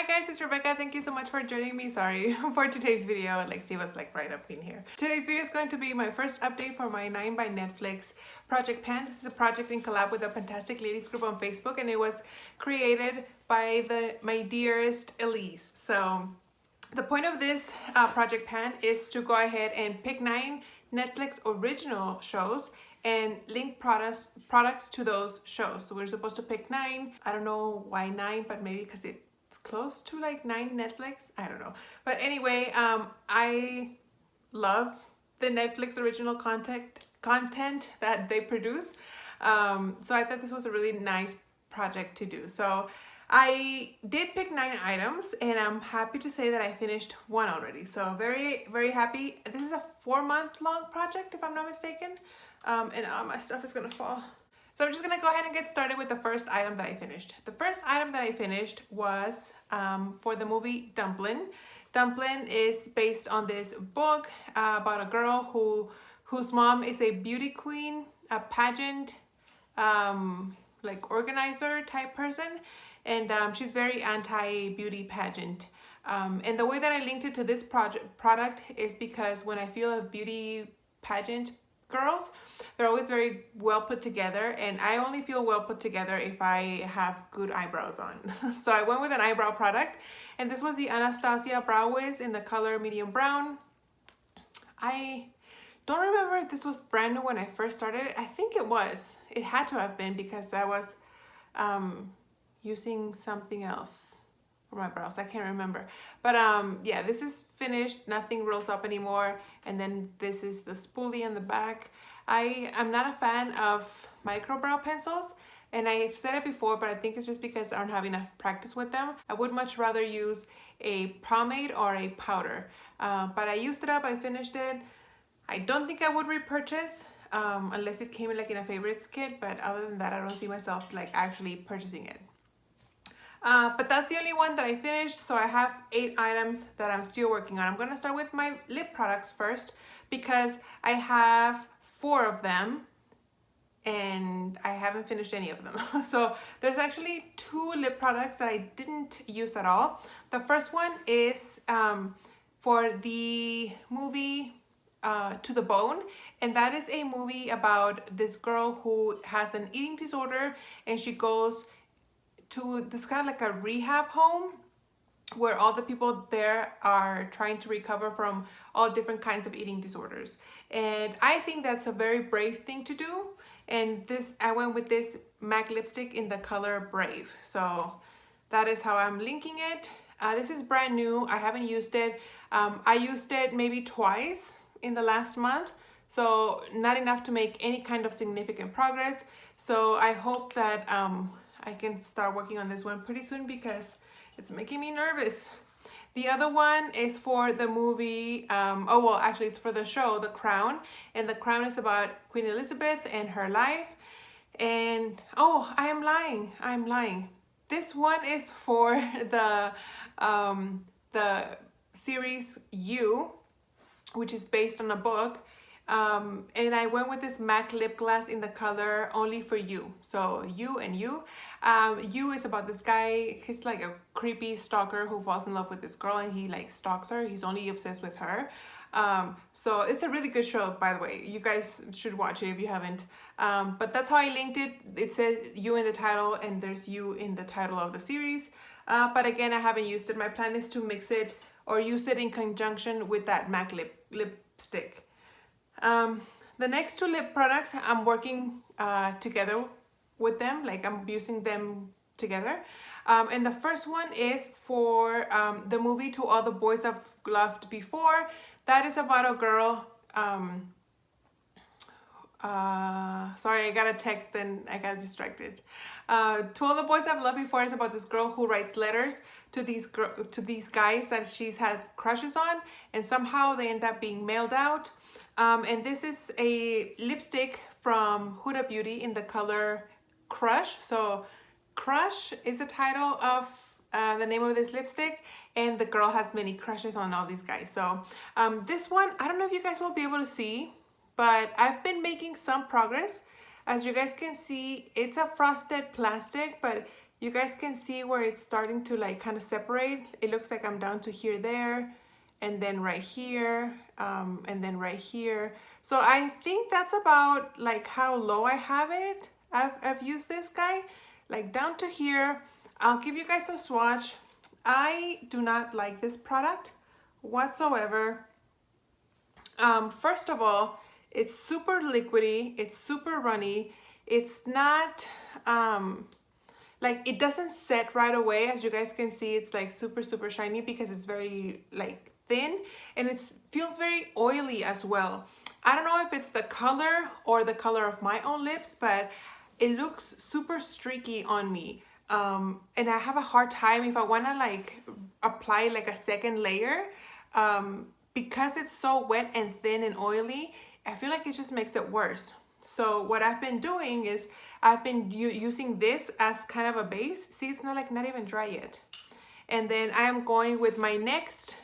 Hi guys, it's Rebecca. Thank you so much for joining me. Sorry for today's video. Lexi was like right up in here. Today's video is going to be my first update for my 9 by Netflix project pan. This is a project in collab with the Fantastic Ladies group on Facebook, and it was created by my dearest Elise. So the point of this project pan is to go ahead and pick 9 Netflix original shows and link products to those shows. So we're supposed to pick 9. I don't know why 9, but maybe because it's close to like 9 Netflix. I don't know. But anyway, I love the Netflix original content that they produce. So I thought this was a really nice project to do. So I did pick 9 items, and I'm happy to say that I finished 1 already. So very, very happy. This is a 4-month-long project, if I'm not mistaken. And my stuff is gonna fall. So I'm just gonna go ahead and get started with the first item that I finished. The first item that I finished was for the movie Dumplin'. Dumplin' is based on this book about a girl whose mom is a beauty queen, a pageant like organizer type person, and she's very anti-beauty pageant. And the way that I linked it to this product is because when I feel of beauty pageant girls, they're always very well put together, and I only feel well put together if I have good eyebrows on. So I went with an eyebrow product, and this was the Anastasia Brow Wiz in the color medium brown. I don't remember if this was brand new when I first started. I think it was. It had to have been because I was using something else for my brows. I can't remember. But yeah, this is finished. Nothing rolls up anymore. And then this is the spoolie in the back. I am not a fan of micro brow pencils, and I've said it before, but I think it's just because I don't have enough practice with them. I would much rather use a pomade or a powder. But I used it up. I finished it. I don't think I would repurchase unless it came in like in a favorites kit, but other than that, I don't see myself like actually purchasing it. But that's the only one that I finished, so I have 8 items that I'm still working on. I'm gonna start with my lip products first because I have 4 of them and I haven't finished any of them. So there's actually 2 lip products that I didn't use at all. The first one is for the movie To the Bone, and that is a movie about this girl who has an eating disorder, and she goes to this kind of like a rehab home where all the people there are trying to recover from all different kinds of eating disorders. And I think that's a very brave thing to do. And I went with this MAC lipstick in the color Brave. So that is how I'm linking it. This is brand new. I haven't used it. I used it maybe twice in the last month. So not enough to make any kind of significant progress. So I hope that I can start working on this one pretty soon because it's making me nervous. The other one is for the movie, oh well, actually it's for the show, The Crown. And The Crown is about Queen Elizabeth and her life. And, oh, I'm lying. This one is for the series You, which is based on a book. And I went with this MAC lip gloss in the color Only for You. So You and You. You is about this guy. He's like a creepy stalker who falls in love with this girl, and he like stalks her. He's only obsessed with her. So it's a really good show, by the way. You guys should watch it if you haven't. But that's how I linked it. It says You in the title, and there's You in the title of the series. But again, I haven't used it. My plan is to mix it or use it in conjunction with that MAC lipstick. The next 2 lip products, I'm working together with them, like I'm using them together. And the first one is for the movie To All the Boys I've Loved Before. That is about a girl. Sorry, I got a text and I got distracted. To All the Boys I've Loved Before is about this girl who writes letters to these guys that she's had crushes on, and somehow they end up being mailed out. And this is a lipstick from Huda Beauty in the color Crush. So Crush is the title of the name of this lipstick, and the girl has many crushes on all these guys. So this one, I don't know if you guys will be able to see, but I've been making some progress. As you guys can see, it's a frosted plastic, but You guys can see where it's starting to like kind of separate. It looks like I'm down to here, there, and then right here, and then right here. So I think that's about like how low I have it. I've used this guy like down to here. I'll give you guys a swatch. I do not like this product whatsoever. First of all, it's super liquidy, it's super runny. It's not like, it doesn't set right away. As you guys can see, it's like super shiny because it's very like thin, and it feels very oily as well. I don't know if it's the color or the color of my own lips, but it looks super streaky on me. And I have a hard time if I want to like apply like a second layer, because it's so wet and thin and oily. I feel like it just makes it worse. So what I've been doing is I've been using this as kind of a base. See, it's not even dry yet. And then I am going with my next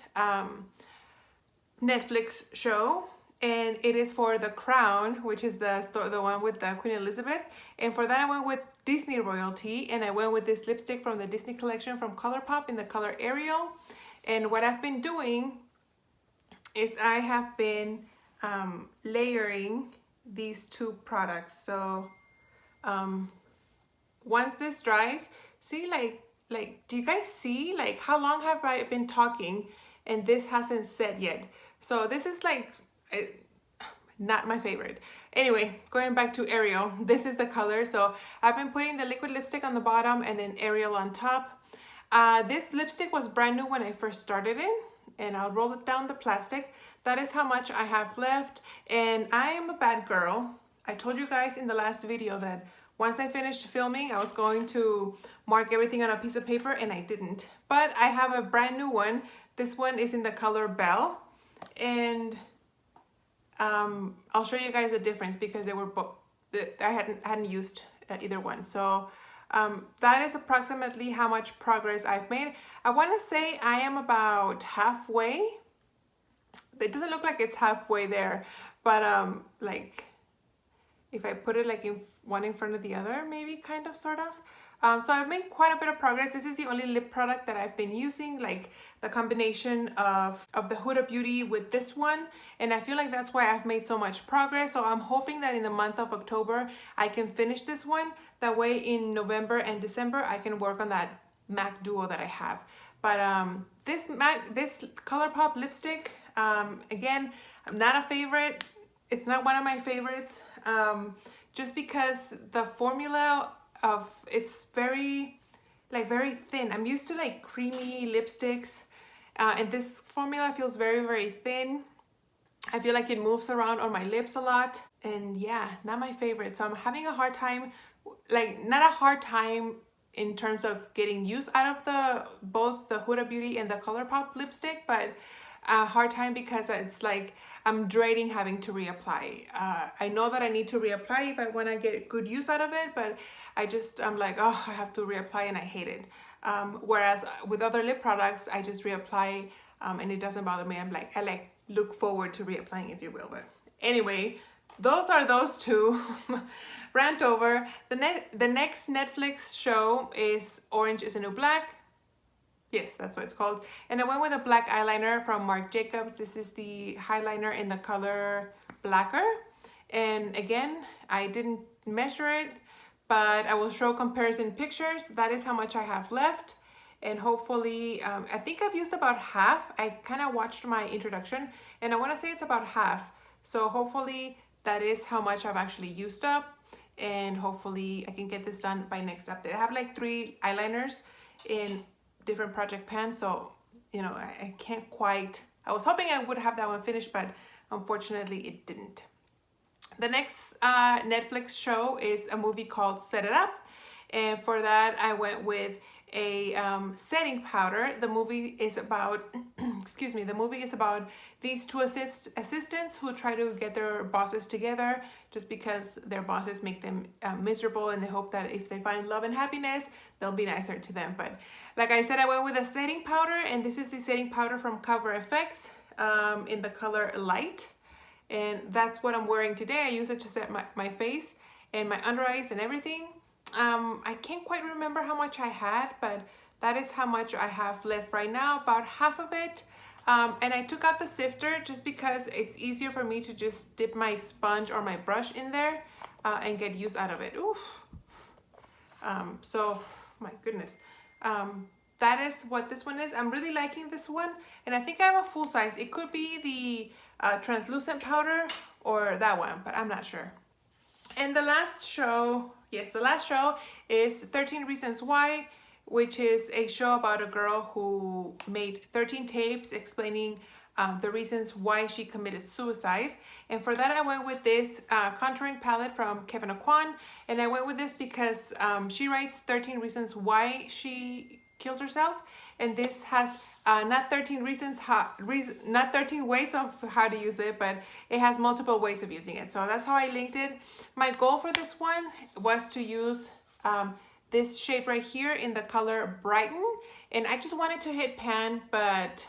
Netflix show, and it is for The Crown, which is the one with the Queen Elizabeth. And for that I went with Disney royalty, and I went with this lipstick from the Disney collection from ColourPop in the color Ariel. And what I've been doing is I have been layering these two products. So once this dries, see, like do you guys see like how long have I been talking and this hasn't set yet? So this is like not my favorite. Anyway, going back to Ariel, this is the color. So I've been putting the liquid lipstick on the bottom and then Ariel on top. This lipstick was brand new when I first started it, and I'll roll it down the plastic. That is how much I have left, and I am a bad girl. I told you guys in the last video that once I finished filming, I was going to mark everything on a piece of paper, and I didn't. But I have a brand new one. This one is in the color Belle, and I'll show you guys the difference because they were both, I hadn't used either one. So that is approximately how much progress I've made. I want to say I am about halfway. It doesn't look like it's halfway there, but like if I put it like one in front of the other, maybe kind of, sort of. So I've made quite a bit of progress. This is the only lip product that I've been using, like the combination of the Huda Beauty with this one. And I feel like that's why I've made so much progress. So I'm hoping that in the month of October, I can finish this one. That way in November and December, I can work on that MAC Duo that I have. But this ColourPop lipstick, again, I'm not a favorite. It's not one of my favorites, just because the formula of it's very thin. I'm used to like creamy lipsticks, and this formula feels very thin. I feel like it moves around on my lips a lot, and yeah, not my favorite. So I'm having a hard time, like not a hard time in terms of getting use out of both the Huda Beauty and the ColourPop lipstick, but a hard time because it's like I'm dreading having to reapply. I know that I need to reapply if I want to get good use out of it, but I'm like, oh, I have to reapply and I hate it. Whereas with other lip products, I just reapply and it doesn't bother me. I look forward to reapplying, if you will. But anyway, those are those two. Rant over. The next Netflix show is Orange is the New Black. Yes, that's what it's called. And I went with a black eyeliner from Marc Jacobs. This is the highliner in the color Blacker. And again, I didn't measure it, but I will show comparison pictures. That is how much I have left. And hopefully, I think I've used about half. I kind of watched my introduction and I want to say it's about half. So hopefully that is how much I've actually used up. And hopefully I can get this done by next update. I have like 3 eyeliners in different project pans, so you know I can't quite. I was hoping I would have that one finished, but unfortunately it didn't. The next Netflix show is a movie called Set It Up, and for that I went with a setting powder. The movie is about excuse me, the movie is about these 2 assistants who try to get their bosses together just because their bosses make them miserable, and they hope that if they find love and happiness, they'll be nicer to them. But like I said, I went with a setting powder, and this is the setting powder from Cover FX in the color Light, and that's what I'm wearing today. I use it to set my face and my under eyes and everything. I can't quite remember how much I had, but that is how much I have left right now, about half of it. And I took out the sifter just because it's easier for me to just dip my sponge or my brush in there and get use out of it. Oof. So, my goodness. That is what this one is. I'm really liking this one, and I think I have a full size. It could be the translucent powder or that one, but I'm not sure. And the last show, yes, the last show is 13 Reasons Why, which is a show about a girl who made 13 tapes explaining the reasons why she committed suicide. And for that, I went with this contouring palette from Kevin Aquan. And I went with this because she writes 13 reasons why she killed herself. And this has not 13 reasons, not 13 ways of how to use it, but it has multiple ways of using it. So that's how I linked it. My goal for this one was to use this shade right here in the color Brighten. And I just wanted to hit pan, but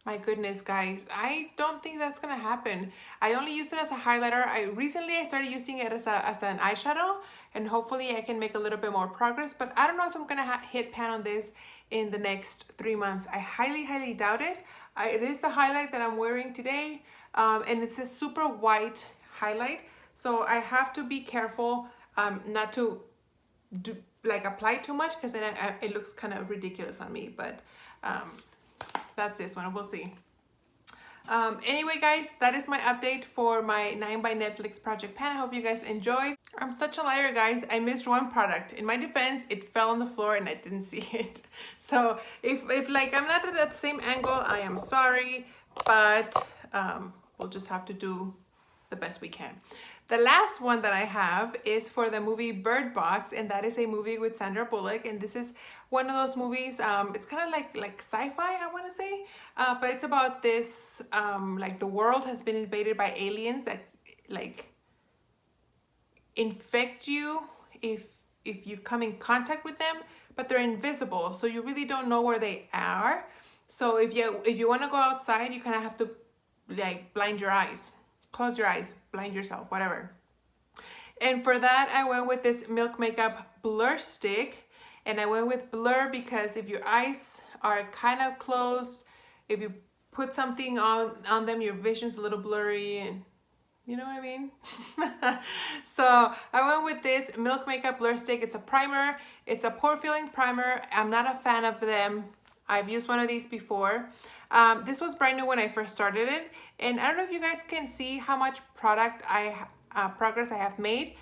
my goodness, guys, I don't think that's gonna happen. I only used it as a highlighter. Recently I started using it as an eyeshadow, and hopefully I can make a little bit more progress, but I don't know if I'm gonna hit pan on this in the next 3 months. I highly doubt it. It is the highlight that I'm wearing today, and it's a super white highlight, so I have to be careful not to apply too much, because then it looks kind of ridiculous on me. But that's this one. We'll see. Anyway, guys, that is my update for my 9 by Netflix project pan. I hope you guys enjoyed. I'm such a liar, guys. I missed one product. In my defense, it fell on the floor and I didn't see it. So if like I'm not at the same angle, I am sorry, but we'll just have to do the best we can. The last one that I have is for the movie Bird Box, and that is a movie with Sandra Bullock, and this is one of those movies, it's kind of like sci-fi, I want to say, but it's about this, like the world has been invaded by aliens that like infect you if you come in contact with them, but they're invisible, so you really don't know where they are. So if you want to go outside, you kind of have to like blind your eyes. Close your eyes, blind yourself, whatever. And for that, I went with this Milk Makeup Blur Stick. And I went with blur because if your eyes are kind of closed, if you put something on them, your vision's a little blurry, and you know what I mean? So I went with this Milk Makeup Blur Stick. It's a primer. It's a pore filling primer. I'm not a fan of them. I've used one of these before. This was brand new when I first started it, and I don't know if you guys can see how much progress I have made.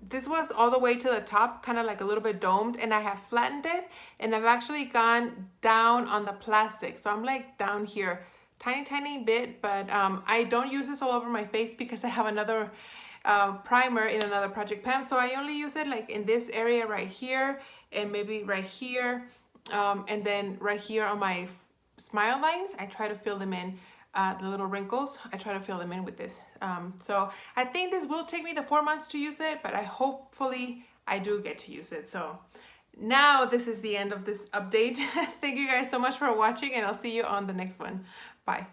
This was all the way to the top, kind of like a little bit domed, and I have flattened it, and I've actually gone down on the plastic, so I'm like down here, tiny bit, but I don't use this all over my face because I have another primer in another project pan, so I only use it like in this area right here, and maybe right here, and then right here on my smile lines, I try to fill them in, the little wrinkles, I try to fill them in with this. So I think this will take me the 4 months to use it, but hopefully I do get to use it. So now this is the end of this update. Thank you guys so much for watching, and I'll see you on the next one. Bye.